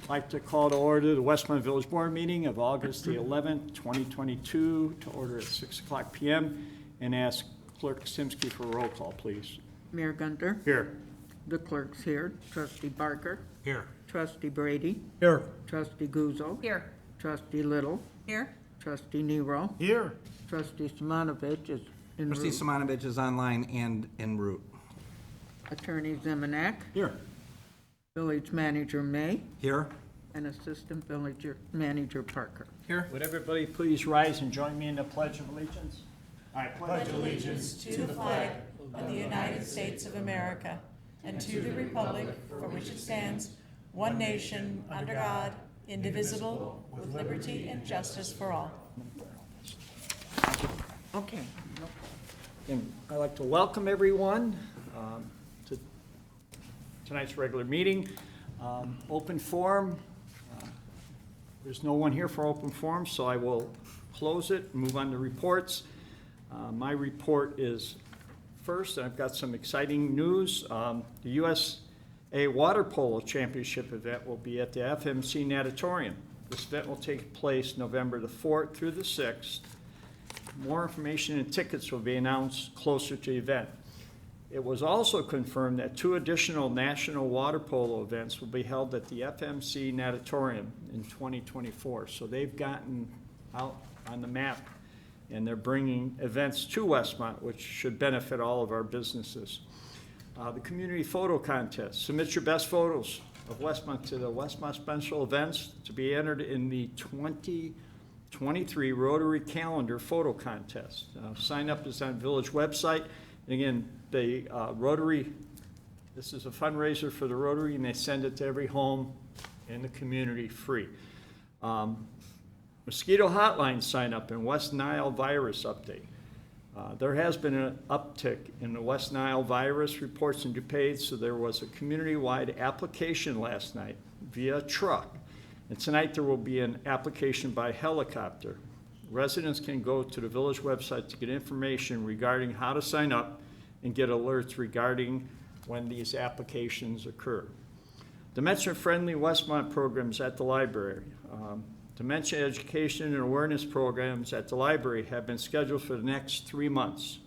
I'd like to call to order the Westmont Village Board meeting of August the 11th, 2022, to order at 6 o'clock p.m. and ask Clerk Simsky for a roll call, please. Mayor Gunter. Here. The clerk's here. Trustee Barker. Here. Trustee Brady. Here. Trustee Guzzo. Here. Trustee Little. Here. Trustee Nero. Here. Trustee Simonovich is en Trustee route. Simonovich is online and en route. Attorney Zemanek. Here. Village Manager May. Here? And Assistant Village Manager Parker. Here. Would everybody please rise and join me in the Pledge of Allegiance? I pledge Allegiance to the flag of the United States of America and to the republic for which it stands, one nation, under God, indivisible, with liberty and justice for all. Okay. And I'd like to welcome everyone to tonight's regular meeting. Open forum. There's no one here for open forum, so I will close it and move on to reports. My report is first, and I've got some exciting news. The USA Water Polo Championship event will be at the FMC Natatorium. This event will take place November the 4th through the 6th. More information and tickets will be announced closer to the event. It was also confirmed that 2 additional national water polo events will be held at the FMC Natatorium in 2024. So they've gotten out on the map, and they're bringing events to Westmont, which should benefit all of our businesses. The community photo contest. Submit your best photos of Westmont to the Westmont Special Events to be entered in the 2023 Rotary Calendar Photo Contest. Sign up is on Village website. And again, the Rotary, this is a fundraiser for the Rotary, and they send it to every home in the community free. Mosquito hotline sign up and West Nile virus update. There has been an uptick in the West Nile virus reports in DuPage, so there was a community-wide application last night via truck. And tonight there will be an application by helicopter. Residents can go to the village website to get information regarding how to sign up and get alerts regarding when these applications occur. Dementia-friendly Westmont programs at the library. Dementia education and awareness programs at the library have been scheduled for the next 3 months.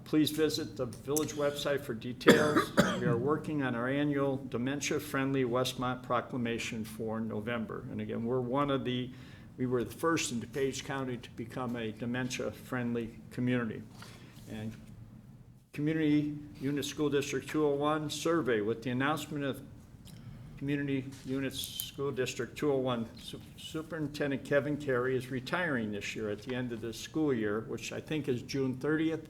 Please visit the village website for details. We are working on our annual Dementia-friendly Westmont Proclamation for November. And again, we were the first in DuPage County to become a dementia-friendly community. And Community Unit School District 201 survey with the announcement of Community Unit School District 201, Superintendent Kevin Carey is retiring this year at the end of the school year, which I think is June 30th.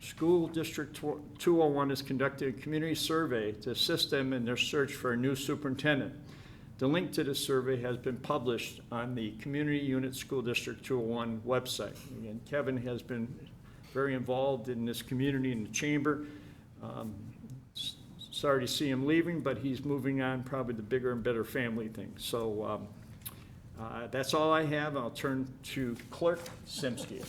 School District 201 has conducted a community survey to assist them in their search for a new superintendent. The link to the survey has been published on the Community Unit School District 201 website. Again, Kevin has been very involved in this community and the chamber. Sorry to see him leaving, but he's moving on probably the bigger and better family thing. So that's all I have. I'll turn to Clerk Simsky.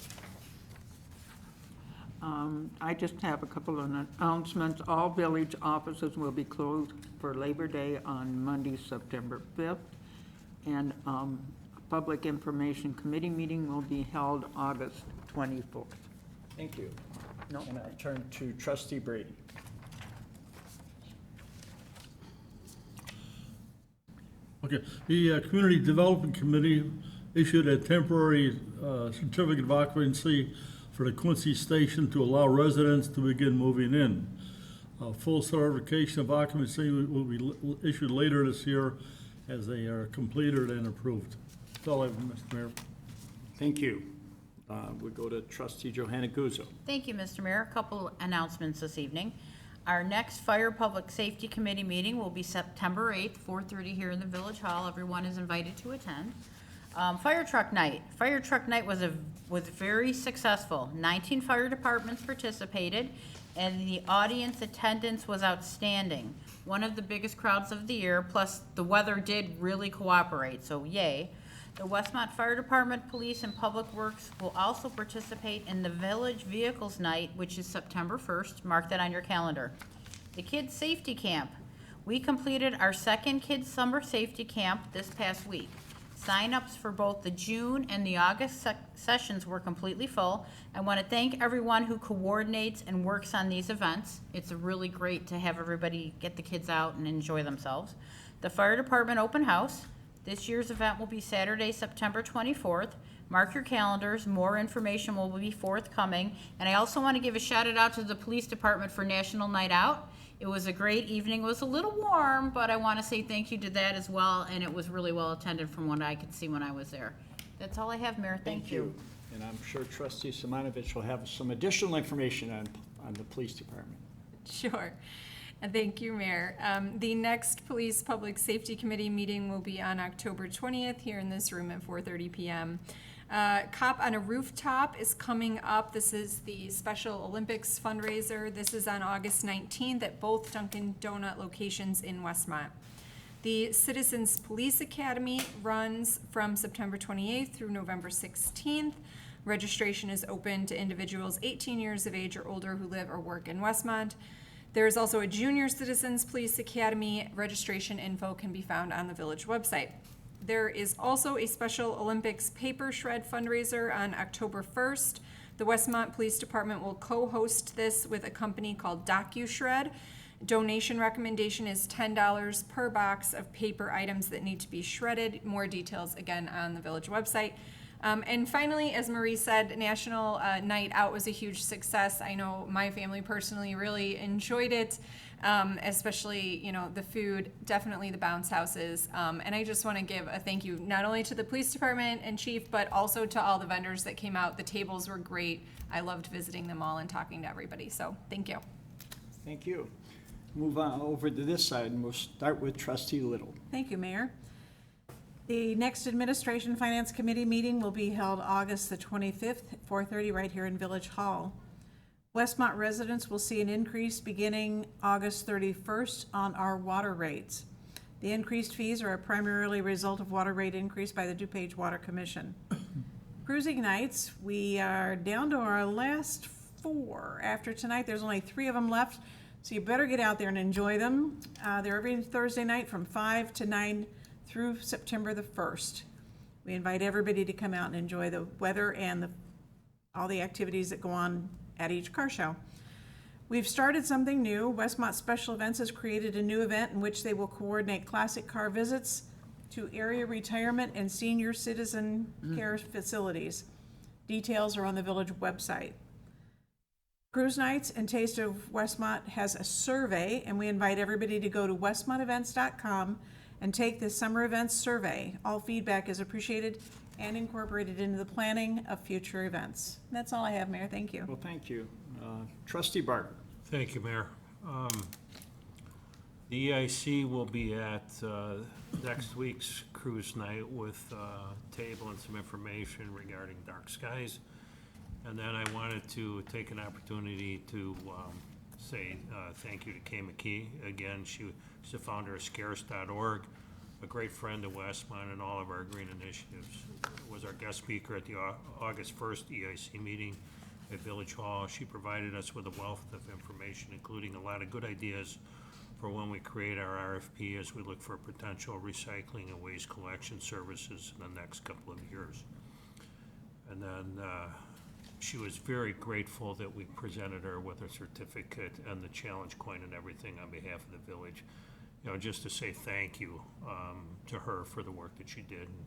I just have a couple of announcements. All village offices will be closed for Labor Day on Monday, September 5th. And a Public Information Committee meeting will be held August 24th. Thank you. No. And I'll turn to Trustee Brady. Okay, the Community Development Committee issued a temporary certificate of occupancy for the Quincy Station to allow residents to begin moving in. Full certification of occupancy will be issued later this year as they are completed and approved. That's all I have, Mr. Mayor. Thank you. We go to Trustee Johanna Guzzo. Thank you, Mr. Mayor. A couple announcements this evening. Our next Fire Public Safety Committee meeting will be September 8th, 4:30 here in the Village Hall. Everyone is invited to attend. Fire Truck Night. Fire Truck Night was very successful. 19 fire departments participated, and the audience attendance was outstanding. One of the biggest crowds of the year, plus the weather did really cooperate, so yay. The Westmont Fire Department, Police, and Public Works will also participate in the Village Vehicles Night, which is September 1st. Mark that on your calendar. The Kids Safety Camp We completed our second kids' summer safety camp this past week. Sign-ups for both the June and the August sessions were completely full. I want to thank everyone who coordinates and works on these events. It's really great to have everybody get the kids out and enjoy themselves. The fire department open house. This year's event will be Saturday, September 24th. Mark your calendars. More information will be forthcoming. And I also want to give a shout out to the police department for National Night Out. It was a great evening. It was a little warm, but I want to say thank you to that as well, and it was really well attended from what I could see when I was there. That's all I have, Mayor. Thank you. And I'm sure Trustee Simonovich will have some additional information on the police department. Sure. And thank you, Mayor. The next Police Public Safety Committee meeting will be on October 20th here in this room at 4:30 p.m. Cop on a Rooftop is coming up. This is the Special Olympics fundraiser. This is on August 19th at both Dunkin' Donut locations in Westmont. The Citizens Police Academy runs from September 28th through November 16th. Registration is open to individuals 18 years of age or older who live or work in Westmont. There is also a Junior Citizens Police Academy. Registration info can be found on the village website. There is also a Special Olympics paper shred fundraiser on October 1st. The Westmont Police Department will co-host this with a company called DocuShred. Donation recommendation is $10 per box of paper items that need to be shredded. More details again on the village website. And finally, as Marie said, National Night Out was a huge success. I know my family personally really enjoyed it, especially, the food, definitely the bounce houses. And I just want to give a thank you not only to the police department and chief, but also to all the vendors that came out. The tables were great. I loved visiting them all and talking to everybody. So thank you. Thank you. Move on over to this side, and we'll start with Trustee Little. Thank you, Mayor. The next Administration Finance Committee meeting will be held August the 25th, 4:30, right here in Village Hall. Westmont residents will see an increase beginning August 31st on our water rates. The increased fees are primarily a result of water rate increase by the DuPage Water Commission. Cruising nights, we are down to our last 4. After tonight, there's only 3 of them left, so you better get out there and enjoy them. They're every Thursday night from 5 to 9 through September the 1st. We invite everybody to come out and enjoy the weather and all the activities that go on at each car show. We've started something new. Westmont Special Events has created a new event in which they will coordinate classic car visits to area retirement and senior citizen care facilities. Details are on the village website. Cruise Nights and Taste of Westmont has a survey, and we invite everybody to go to westmontevents.com and take the summer events survey. All feedback is appreciated and incorporated into the planning of future events. That's all I have, Mayor. Thank you. Well, thank you. Trustee Barker. Thank you, Mayor. The EIC will be at next week's cruise night with a table and some information regarding dark skies. And then I wanted to take an opportunity to say thank you to Kay McKee. Again, she's the founder of scarce.org, a great friend of Westmont and all of our green initiatives. Was our guest speaker at the August 1st EIC meeting at Village Hall. She provided us with a wealth of information, including a lot of good ideas for when we create our RFP as we look for potential recycling and waste collection services in the next couple of years. And then she was very grateful that we presented her with a certificate and the challenge coin and everything on behalf of the village. Just to say thank you to her for the work that she did. And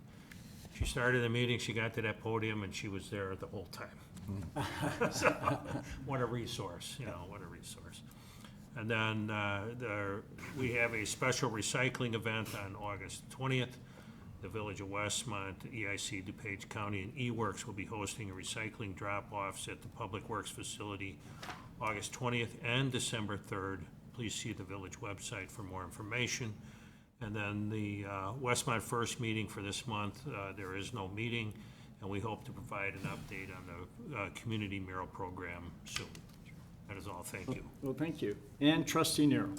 she started the meeting, she got to that podium, and she was there the whole time. So, what a resource, what a resource. And then we have a special recycling event on August 20th. The Village of Westmont, EIC, DuPage County, and eWorks will be hosting a recycling drop-offs at the Public Works facility August 20th and December 3rd. Please see the village website for more information. And then the Westmont First meeting for this month, there is no meeting, and we hope to provide an update on the community mural program soon. That is all. Thank you. Well, thank you. And Trustee Nero.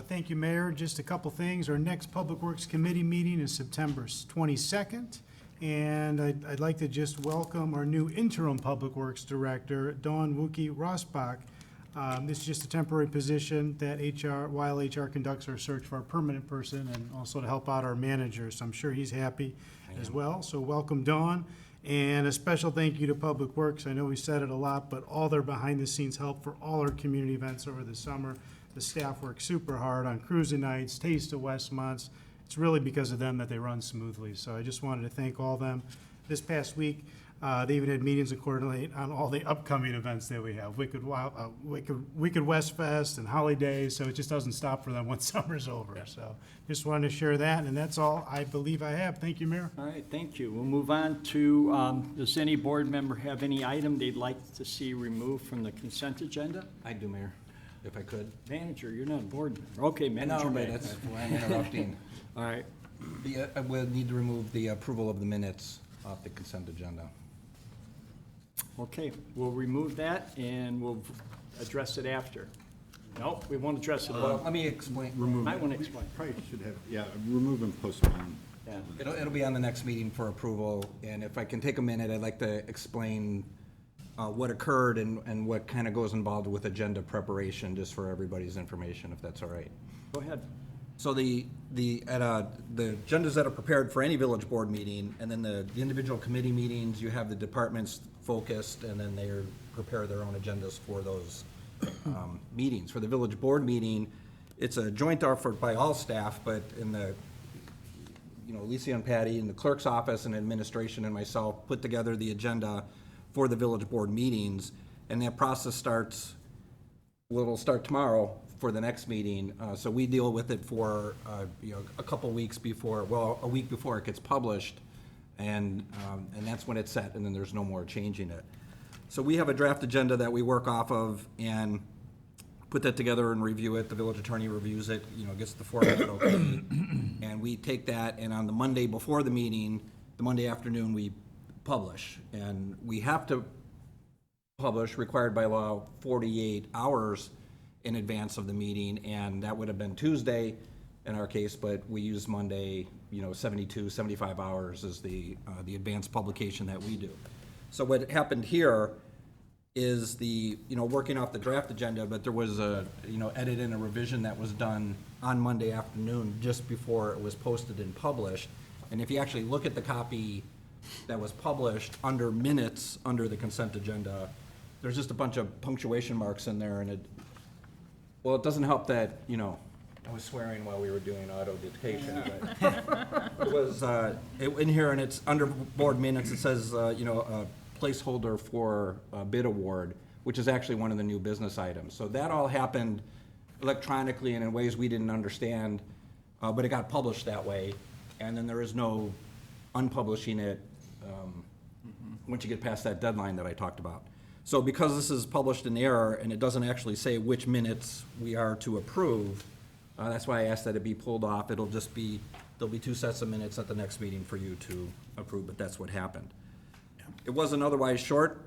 Thank you, Mayor. Just a couple things. Our next Public Works Committee meeting is September 22nd. And I'd like to just welcome our new interim Public Works Director, Dawn Wookie Rosbach. This is just a temporary position that while HR conducts our search for a permanent person and also to help out our manager. So I'm sure he's happy as well. So welcome, Dawn. And a special thank you to Public Works. I know we said it a lot, but all their behind-the-scenes help for all our community events over the summer. The staff works super hard on cruising nights, Taste of Westmont. It's really because of them that they run smoothly. So I just wanted to thank all of them. This past week, they even had meetings to coordinate on all the upcoming events that we have. Wicked West Fest and Holidays, so it just doesn't stop for them once summer's over. So just wanted to share that, and that's all I believe I have. Thank you, Mayor. All right, thank you. We'll move on to, does any board member have any item they'd like to see removed from the consent agenda? I do, Mayor, if I could. Manager, you're not a board member. Okay, No, manager but may. that's why I'm interrupting. All right, We'll need to remove the approval of the minutes off the consent agenda. okay, we'll remove that and we'll address it after. No, we won't address it. Well, let me explain. I want to explain. Probably should have, yeah, remove and postpone. Yeah. It'll be on the next meeting for approval, and if I can take a minute, I'd like to explain what occurred and what kind of goes involved with agenda preparation, just for everybody's information, if that's all right. Go ahead. So the agendas that are prepared for any village board meeting, and then the individual committee meetings, you have the departments focused, and then they prepare their own agendas for those meetings. For the village board meeting, it's a joint effort by all staff, but in the, Lisa and Patty in the clerk's office and administration and myself put together the agenda for the village board meetings, and that process starts, well, it'll start tomorrow for the next meeting. So we deal with it for, a couple weeks before, well, a week before it gets published, and that's when it's set, and then there's no more changing it. So we have a draft agenda that we work off of and put that together and review it. The village attorney reviews it, gets the format okay. And we take that, and on the Monday before the meeting, the Monday afternoon, we publish. And we have to publish, required by law, 48 hours in advance of the meeting, and that would have been Tuesday in our case, but we use Monday, 72, 75 hours is the advanced publication that we do. So what happened here is working off the draft agenda, but there was a, edit and a revision that was done on Monday afternoon just before it was posted and published. And if you actually look at the copy that was published under minutes, under the consent agenda, there's just a bunch of punctuation marks in there, and it doesn't help that, I was swearing while we were doing auto dictation, but it was, in here, and it's under board minutes, it says, a placeholder for a bid award, which is actually one of the new business items. So that all happened electronically and in ways we didn't understand, but it got published that way, and then there is no unpublishing it once you get past that deadline that I talked about. So because this is published in error and it doesn't actually say which minutes we are to approve, that's why I asked that it be pulled off. There'll be two sets of minutes at the next meeting for you to approve, but that's what happened. It was an otherwise short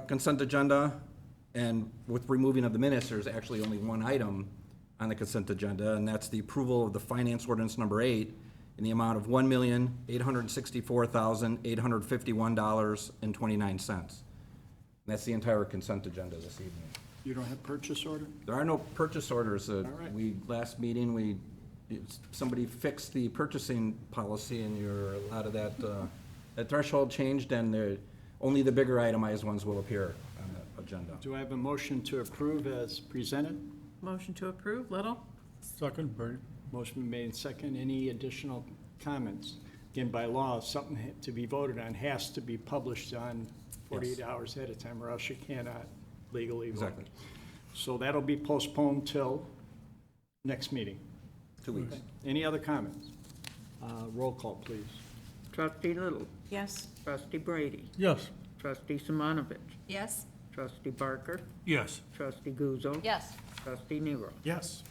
consent agenda, and with removing of the minutes, there's actually only one item on the consent agenda, and that's the approval of the finance ordinance number 8 in the amount of $1,864,851.29. That's the entire consent agenda this evening. You don't have purchase order? There are no purchase orders. right. Last meeting, somebody fixed the purchasing policy, and a lot of that threshold changed, and only the bigger itemized ones will appear on the agenda. Do I have a motion to approve as presented? Motion to approve, Little? Second, Bernie. Motion made second. Any additional comments? Again, by law, something to be voted on has to be published on 48 hours ahead of time, or else you cannot legally vote. Exactly. So that'll be postponed till next meeting. 2 weeks. Any other comments? Roll call, please. Trustee Little? Yes. Trustee Brady? Yes. Trustee Simonovich? Yes? Trustee Barker? Yes. Trustee Guzzo? Yes. Trustee Nero? Yes.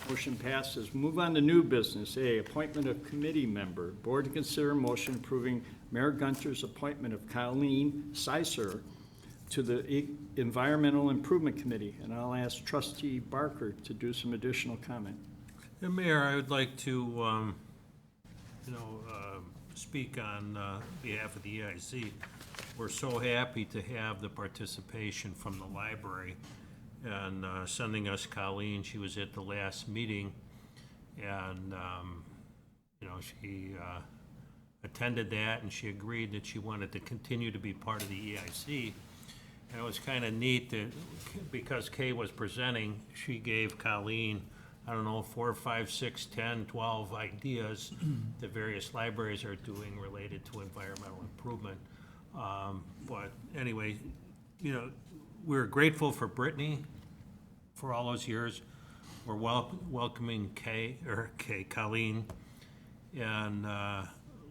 Motion passes. Move on to new business. A, appointment of committee member. Board to consider motion approving Mayor Gunter's appointment of Colleen Sicer to the Environmental Improvement Committee. And I'll ask Trustee Barker to do some additional comment. And Mayor, I would like to, speak on behalf of the EIC. We're so happy to have the participation from the library and sending us Colleen. She was at the last meeting, and, you know, she attended that, and she agreed that she wanted to continue to be part of the EIC. And it was kind of neat that, because Kay was presenting, she gave Colleen, I don't know, 4, 5, 6, 10, 12 ideas that various libraries are doing related to environmental improvement. But anyway, you know, we're grateful for Brittany for all those years. We're welcoming Colleen, and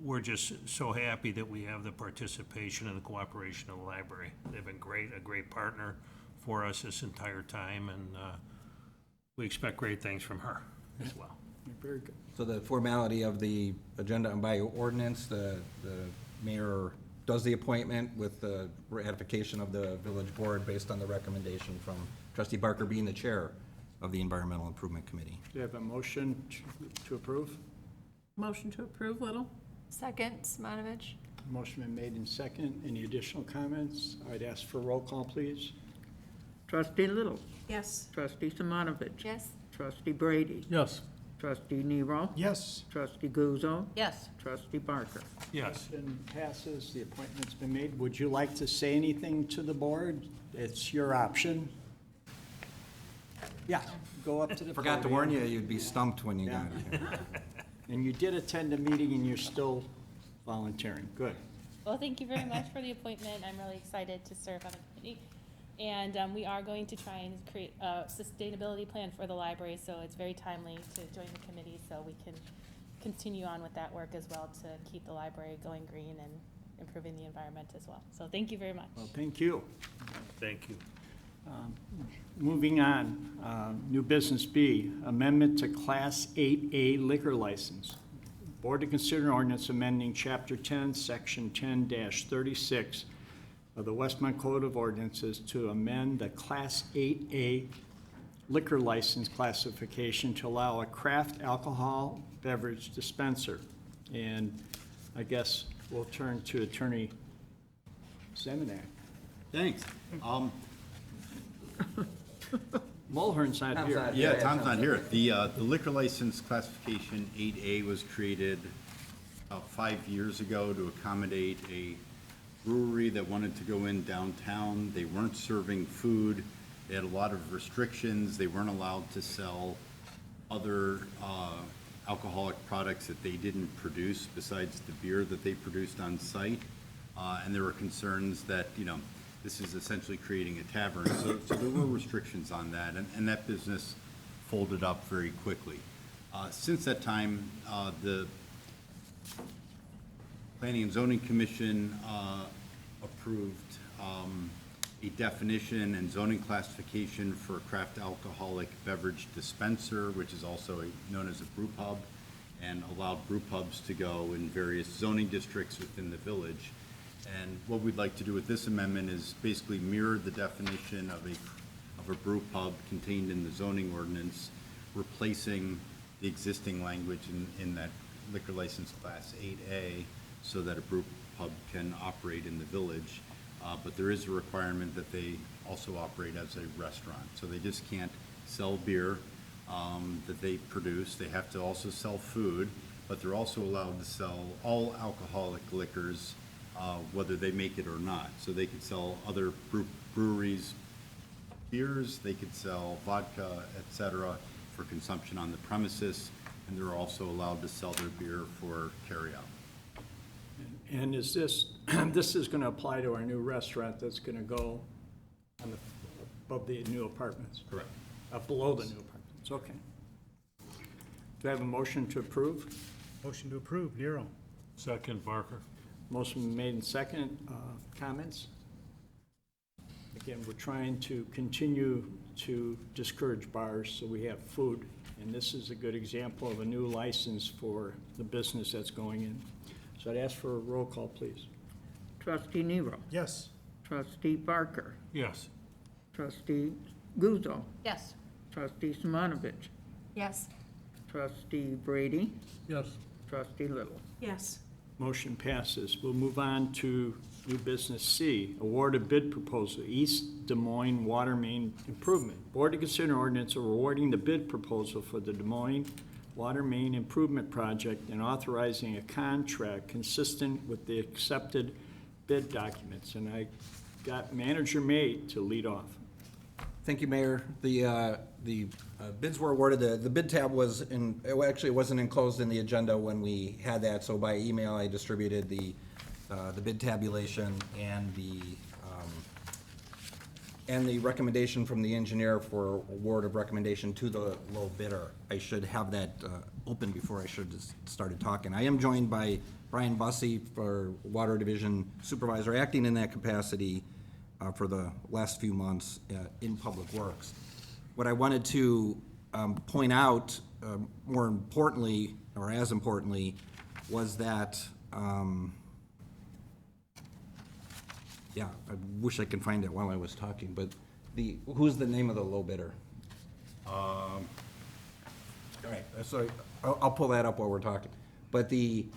we're just so happy that we have the participation and the cooperation of the library. They've been a great partner for us this entire time, and we expect great things from her as well. Very good. So the formality of the agenda and by ordinance, the mayor does the appointment with the ratification of the village board based on the recommendation from trustee Barker being the chair of the Environmental Improvement Committee. Do you have a motion to approve? Motion to approve, Little? Second, Simonovich. Motion been made in second. Any additional comments? I'd ask for a roll call, please. Trustee Little, Yes. trustee Simonovich. Yes. Trustee Brady, Yes. trustee Nero, Yes. trustee Guzzo, Yes. trustee Barker. Yes. Motion passes. The appointment's been made. Would you like to say anything to the board? It's your option. Yeah, go up to the Forgot to podium. warn you, you'd be stumped when you got Yeah. here. And you did attend the meeting and you're still volunteering. Good. Well, thank you very much for the appointment. I'm really excited to serve on the committee. And we are going to try and create a sustainability plan for the library, so it's very timely to join the committee so we can continue on with that work as well to keep the library going green and improving the environment as well. So thank you very much. Well, thank you. Thank you. Moving on, new business B, amendment to Class 8A liquor license. Board to consider an ordinance amending Chapter 10, Section 10-36 of the Westmont Code of Ordinances to amend the Class 8A liquor license classification to allow a craft alcohol beverage dispenser. And I guess we'll turn to Attorney Zemanek. Thanks. Mulhern's not here. Yeah, Tom's not here. The liquor license classification 8A was created about 5 years ago to accommodate a brewery that wanted to go in downtown. They weren't serving food. They had a lot of restrictions. They weren't allowed to sell other alcoholic products that they didn't produce besides the beer that they produced on site. And there were concerns that, you know, this is essentially creating a tavern. So there were restrictions on that, and that business folded up very quickly. Since that time, the Planning and Zoning Commission approved a definition and zoning classification for a craft alcoholic beverage dispenser, which is also known as a brew pub, and allowed brew pubs to go in various zoning districts within the village. And what we'd like to do with this amendment is basically mirror the definition of a brew pub contained in the zoning ordinance, replacing the existing language in that liquor license class 8A so that a brew pub can operate in the village. But there is a requirement that they also operate as a restaurant. So they just can't sell beer that they produce. They have to also sell food, but they're also allowed to sell all alcoholic liquors, whether they make it or not. So they could sell other breweries beers, they could sell vodka, etc., for consumption on the premises, and they're also allowed to sell their beer for carryout. And is this, this is gonna apply to our new restaurant that's gonna go on the, above the new apartments? Correct. Below the new apartments, okay. Do I have a motion to approve? Motion to approve, Nero. Second, Barker. Motion made in second. Comments? Again, we're trying to continue to discourage bars so we have food, and this is a good example of a new license for the business that's going in. So I'd ask for a roll call, please. Trustee Nero, Yes. trustee Barker, Yes. trustee Guzzo, Yes. trustee Simonovich, Yes. trustee Brady, Yes. trustee Little. Yes. Motion passes. We'll move on to New business C, award of bid proposal, East Des Moines Water Main Improvement. Board to consider ordinance awarding the bid proposal for the Des Moines Water Main Improvement Project and authorizing a contract consistent with the accepted bid documents. And I got Manager May to lead off. Thank you, Mayor. The bids were awarded, the bid tab was in, it wasn't enclosed in the agenda when we had that, so by email I distributed the bid tabulation and the recommendation from the engineer for award of recommendation to the low bidder. I should have that open before I should have started talking. I am joined by Brian Bussey, for Water Division Supervisor, acting in that capacity for the last few months in Public Works. What I wanted to point out, more importantly, or as importantly, was that, yeah, I wish I could find it while I was talking, but who's the name of the low bidder? All right, so I'll pull that up while we're talking. But we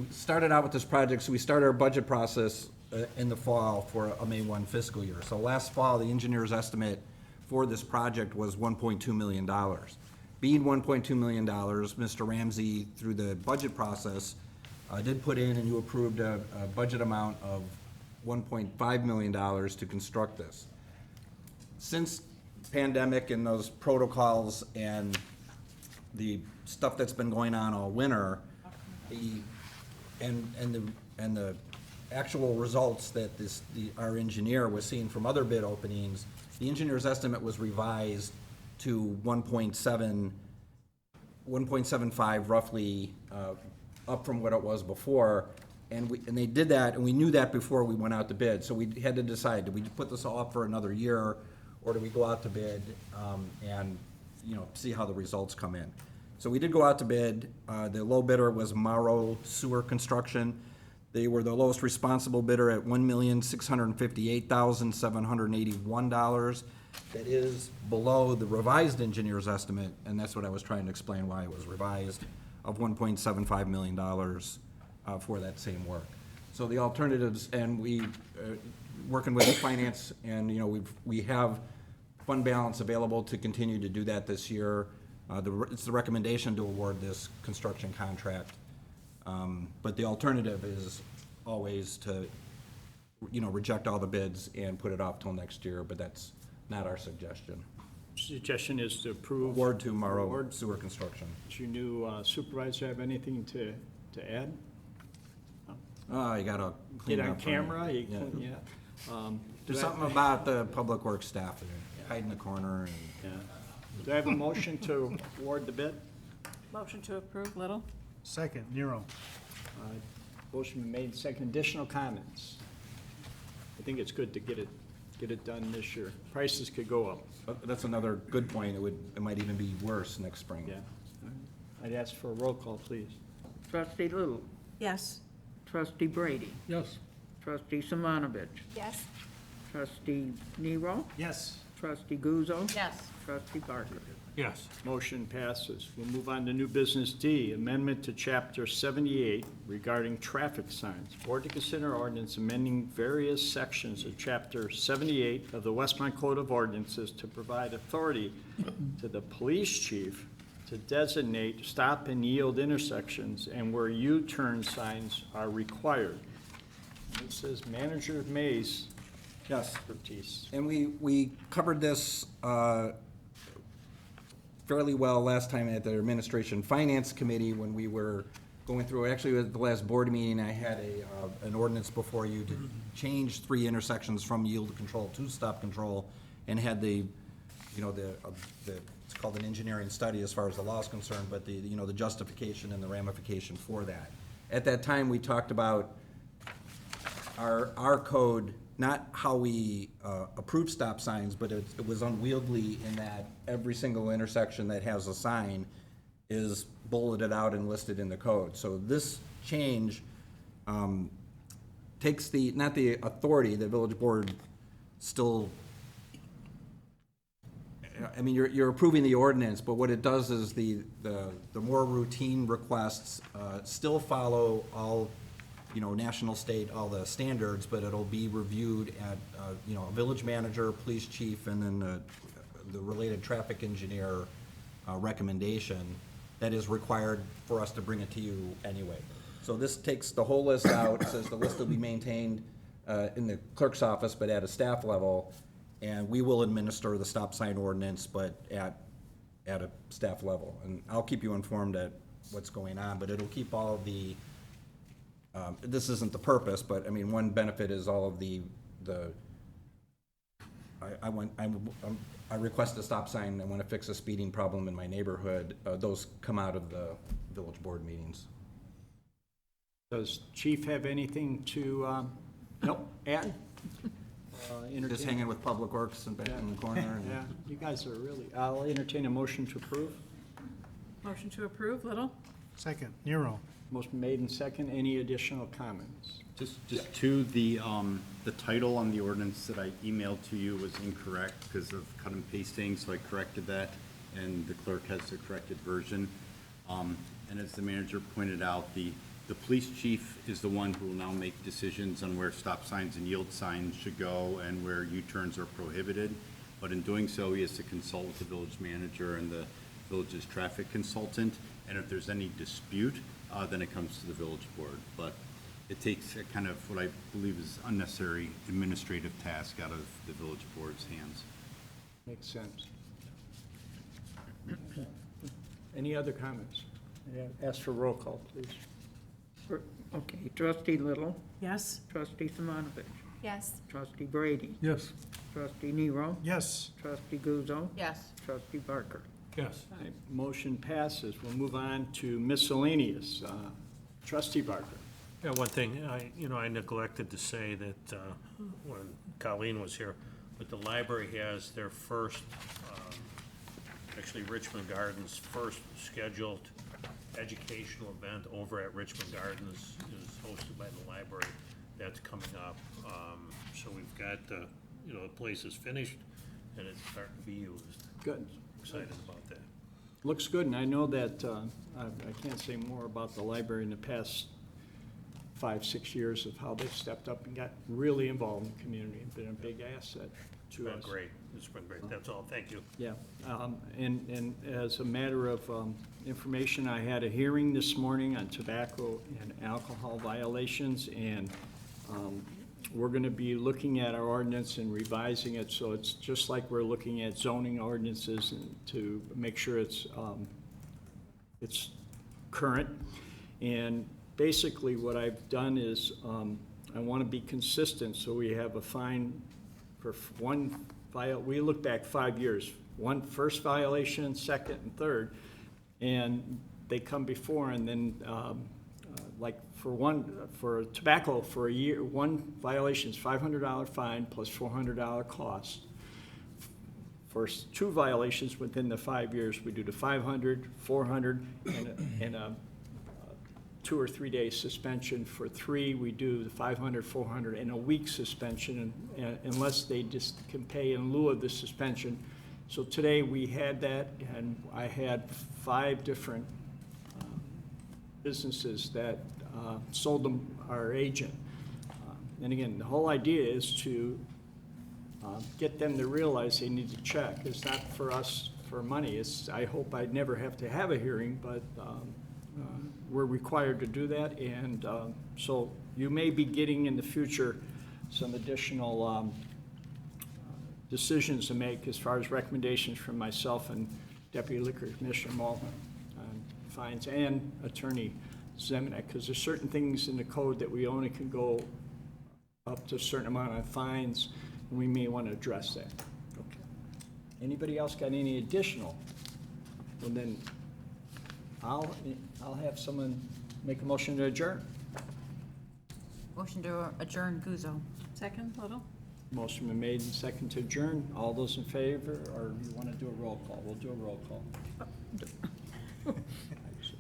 started out with this project, so we started our budget process in the fall for a May 1 fiscal year. So last fall, the engineer's estimate for this project was $1.2 million. Being $1.2 million, Mr. Ramsey, through the budget process, did put in, and you approved a budget amount of $1.5 million to construct this. Since pandemic and those protocols and the stuff that's been going on all winter, and the actual results that our engineer was seeing from other bid openings, the engineer's estimate was revised to 1.75 roughly, up from what it was before. And they did that, and we knew that before we went out to bid. So we had to decide, do we put this all up for another year, or do we go out to bid and see how the results come in? So we did go out to bid. The low bidder was Morrow Sewer Construction. They were the lowest responsible bidder at $1,658,781. That is below the revised engineer's estimate, and that's what I was trying to explain why it was revised, of $1.75 million for that same work. So the alternatives, and we, working with the finance, and we have fund balance available to continue to do that this year. It's the recommendation to award this construction contract. But the alternative is always to, reject all the bids and put it off till next year, but that's not our suggestion. Suggestion is to approve. Award to Morrow Sewer Construction. Does your new supervisor have anything to add? Oh, you gotta clean Get it on up. camera? Yeah. There's something about the Public Works staff that hide in the corner. Yeah. Do I have a motion to award the bid? Motion to approve, Little? Second, Nero. Motion been made, second. Additional comments? I think it's good to get it done this year. Prices could go up. That's another good point. It might even be worse next spring. Yeah. I'd ask for a roll call, please. Trustee Little, Yes. trustee Brady, Yes. trustee Simonovich, Yes. trustee Nero, Yes. trustee Guzzo, Yes. trustee Bartlett. Yes. Motion passes. We'll move on to new business D, amendment to chapter 78 regarding traffic signs. Board to consider ordinance amending various sections of chapter 78 of the Westmont Code of Ordinances to provide authority to the police chief to designate stop and yield intersections and where U-turn signs are required. This is Manager May's Yes. expertise. And we covered this fairly well last time at the Administration Finance Committee when we were going through, actually at the last board meeting, I had an ordinance before you to change 3 intersections from yield control to stop control, and had it's called an engineering study as far as the law is concerned, but the justification and the ramification for that. At that time, we talked about our code, not how we approve stop signs, but it was unwieldy in that every single intersection that has a sign is bulleted out and listed in the code. So this change takes not the authority, the village board still, I mean, you're approving the ordinance, but what it does is the more routine requests still follow all national, state, all the standards, but it'll be reviewed at, a village manager, police chief, and then the related traffic engineer recommendation that is required for us to bring it to you anyway. So this takes the whole list out, says the list will be maintained in the clerk's office, but at a staff level, and we will administer the stop sign ordinance, but at a staff level. And I'll keep you informed at what's going on, but it'll keep all of the, this isn't the purpose, but I mean, one benefit is all of I request a stop sign, I want to fix a speeding problem in my neighborhood, those come out of the village board meetings. Does Chief have anything to, nope, add? Just hanging with Public Works and back in the corner. and- Yeah, you guys are really, I'll entertain a motion to approve. Motion to approve, Little? Second, Nero. Motion made and second. Any additional comments? Just to the title on the ordinance that I emailed to you was incorrect because of cut and pasting, so I corrected that, and the clerk has the corrected version. And as the manager pointed out, the police chief is the one who will now make decisions on where stop signs and yield signs should go and where U-turns are prohibited. But in doing so, he has to consult with the village manager and the village's traffic consultant. And if there's any dispute, then it comes to the village board. But it takes a kind of what I believe is unnecessary administrative task out of the village board's hands. Makes sense. Any other comments? Yeah, ask for roll call, please. Okay, trustee Little, Yes? trustee Simonovich, Yes. trustee Brady, Yes. trustee Nero, Yes. trustee Guzzo, Yes. trustee Barker. Yes. All right, motion passes. We'll move on to miscellaneous. Trustee Barker. Yeah, one thing, I neglected to say that when Colleen was here, but the library has their first, actually Richmond Gardens' first scheduled educational event over at Richmond Gardens is hosted by the library. That's coming up. So we've got, the place is finished and it's starting to be used. Good. Excited about that. Looks good, and I know that, I can't say more about the library in the past 5-6 years of how they've stepped up and got really involved in the community and been a big asset It's to been us. great. It's been great. That's all. Thank you. Yeah, and as a matter of information, I had a hearing this morning on tobacco and alcohol violations, and we're gonna be looking at our ordinance and revising it, so it's just like we're looking at zoning ordinances and to make sure it's current. And basically, what I've done is, I wanna be consistent, so we have a fine for one we look back 5 years, first violation, second and third, and they come before, and then, like for tobacco, for a year, one violation is $500 fine plus $400 cost. For 2 violations within the 5 years, we do the 500, 400, and a 2 or 3 day suspension. For 3, we do the 500, 400, and a week suspension, unless they just can pay in lieu of the suspension. So today we had that, and I had 5 different businesses that sold them our agent. And again, the whole idea is to get them to realize they need to check. It's not for us for money. I hope I'd never have to have a hearing, but we're required to do that, and so you may be getting in the future some additional decisions to make as far as recommendations from myself and Deputy Liquor Commissioner Malton on fines, and Attorney Zemanek, because there's certain things in the code that we only can go up to a certain amount of fines, and we may want to address that. Okay. Anybody else got any additional? Well, then I'll have someone make a motion to adjourn. Motion to adjourn, Guzzo. Second, Little? Motion been made and second to adjourn. All those in favor, or you want to do a roll call? We'll do a roll call.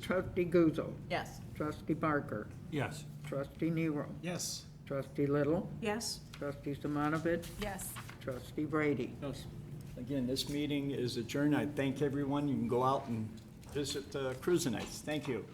Trustee Guzzo, Yes. trustee Barker, Yes. trustee Nero, Yes. trustee Little, Yes? trustee Simonovich, Yes. trustee Brady. Again, this meeting is adjourned. I thank everyone. You can go out and visit Cruising Nights. Thank you.